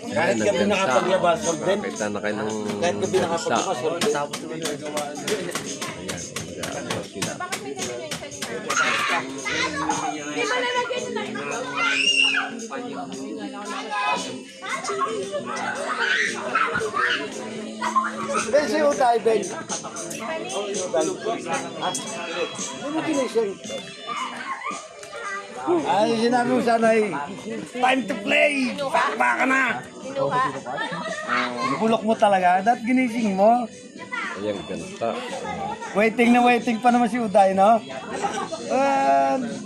Kahit gabi nakapaglabas, sold din. Nakita na kayo ng Kahit gabi nakapaglabas, sold din. Ayan, mag-aabot sila. Bakit may ganyan yung kanina? Di ba nalagyan nyo na? Ben, si Uday, Ben. Ano kinisyon? Ay, sinabi mo sana time to play! Pakpa ka na! Kinuha. Bulok mo talaga. Dapat ginising mo. Ayan, ganda. Waiting pa naman si Uday, no?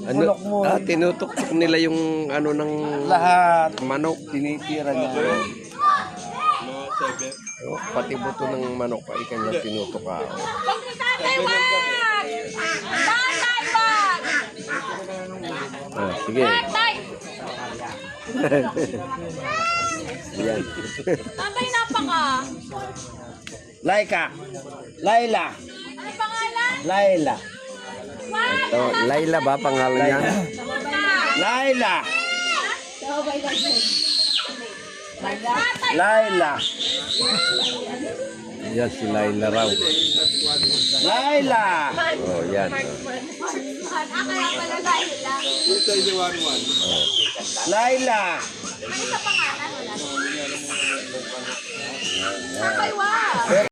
Bulok mo. Tinutok nila yung ano ng Lahat. manok. Tinitira niya. Oh, pati buto ng manok ay kanya tinutok ka. Tatay, wag! Tatay, wag! Ah, sige. Tatay! Ayan. Tatay, napaka! Laika. Laila. Ano pangalan? Laila. Wag! Ito, Laila ba pangalan niya? Laila. Tatay! Laila. Yan si Laila raw. Laila. Oh, yan. Kaya pala dahil lang. Laila. Ano sa pangalan? Wala. Tatay, wag!